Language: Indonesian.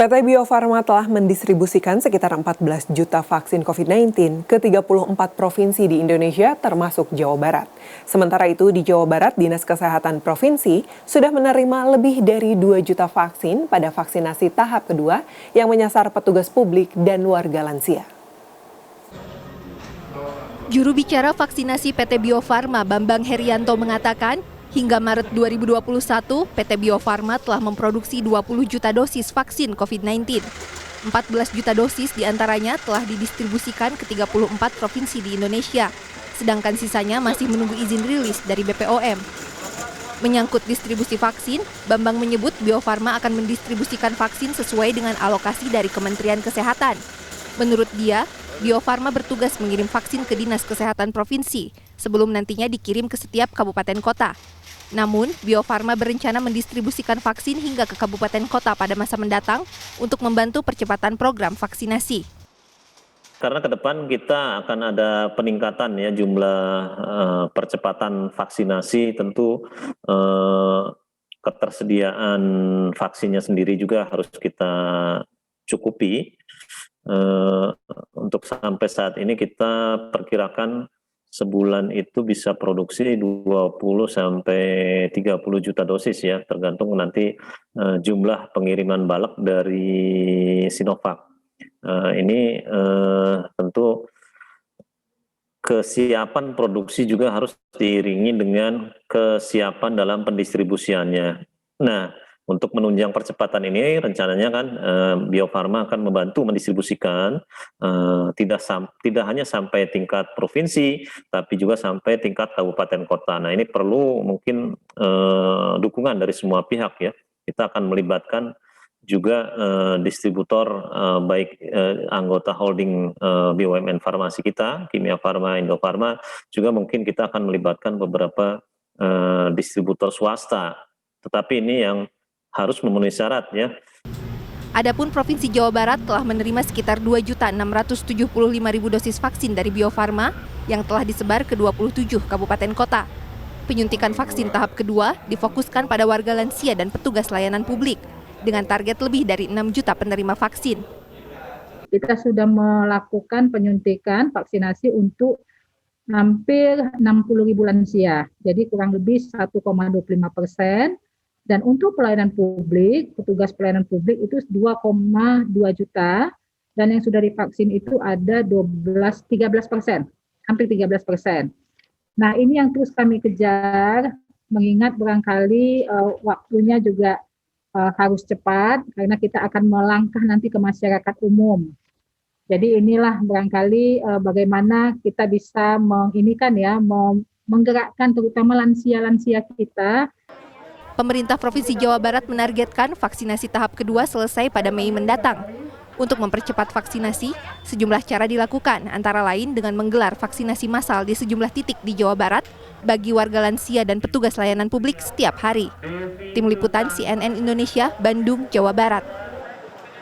PT Bio Farma telah mendistribusikan sekitar 14 juta vaksin COVID-19 ke 34 provinsi di Indonesia termasuk Jawa Barat. Sementara itu di Jawa Barat, Dinas Kesehatan Provinsi sudah menerima lebih dari 2 juta vaksin pada vaksinasi tahap kedua yang menyasar petugas publik dan warga lansia. Juru bicara vaksinasi PT Bio Farma Bambang Herianto mengatakan, hingga Maret 2021, PT Bio Farma telah memproduksi 20 juta dosis vaksin COVID-19. 14 juta dosis diantaranya telah didistribusikan ke 34 provinsi di Indonesia, sedangkan sisanya masih menunggu izin rilis dari BPOM. Menyangkut distribusi vaksin, Bambang menyebut Bio Farma akan mendistribusikan vaksin sesuai dengan alokasi dari Kementerian Kesehatan. Menurut dia, Bio Farma bertugas mengirim vaksin ke Dinas Kesehatan Provinsi sebelum nantinya dikirim ke setiap kabupaten kota. Namun, Bio Farma berencana mendistribusikan vaksin hingga ke kabupaten kota pada masa mendatang untuk membantu percepatan program vaksinasi. Karena ke depan kita akan ada peningkatan ya jumlah percepatan vaksinasi, tentu ketersediaan vaksinnya sendiri juga harus kita cukupi. Untuk sampai saat ini kita perkirakan sebulan itu bisa produksi 20 sampai 30 juta dosis ya, tergantung nanti jumlah pengiriman bulk dari Sinovac. Ini tentu kesiapan produksi juga harus diiringi dengan kesiapan dalam pendistribusiannya. Nah, untuk menunjang percepatan ini, rencananya kan Bio Farma akan membantu mendistribusikan tidak hanya sampai tingkat provinsi, tapi juga sampai tingkat kabupaten kota. Nah, ini perlu mungkin dukungan dari semua pihak ya. Kita akan melibatkan juga distributor baik anggota holding BUMN farmasi kita, Kimia Farma, Indo Farma, juga mungkin kita akan melibatkan beberapa distributor swasta. Tetapi ini yang harus memenuhi syarat ya. Adapun Provinsi Jawa Barat telah menerima sekitar 2.675.000 dosis vaksin dari Bio Farma yang telah disebar ke 27 kabupaten kota. Penyuntikan vaksin tahap kedua difokuskan pada warga lansia dan petugas layanan publik dengan target lebih dari 6 juta penerima vaksin. Kita sudah melakukan penyuntikan vaksinasi untuk hampir 60.000 lansia, jadi kurang lebih 1,25%. Dan untuk pelayanan publik, petugas pelayanan publik itu 2,2 juta, dan yang sudah divaksin itu ada 13%, hampir 13%. Nah, ini yang terus kami kejar, mengingat barangkali waktunya juga harus cepat, karena kita akan melangkah nanti ke masyarakat umum. Jadi inilah barangkali bagaimana kita bisa menggerakkan terutama lansia-lansia kita. Pemerintah Provinsi Jawa Barat menargetkan vaksinasi tahap kedua selesai pada Mei mendatang. Untuk mempercepat vaksinasi, sejumlah cara dilakukan, antara lain dengan menggelar vaksinasi massal di sejumlah titik di Jawa Barat bagi warga lansia dan petugas layanan publik setiap hari. Tim Liputan CNN Indonesia, Bandung, Jawa Barat.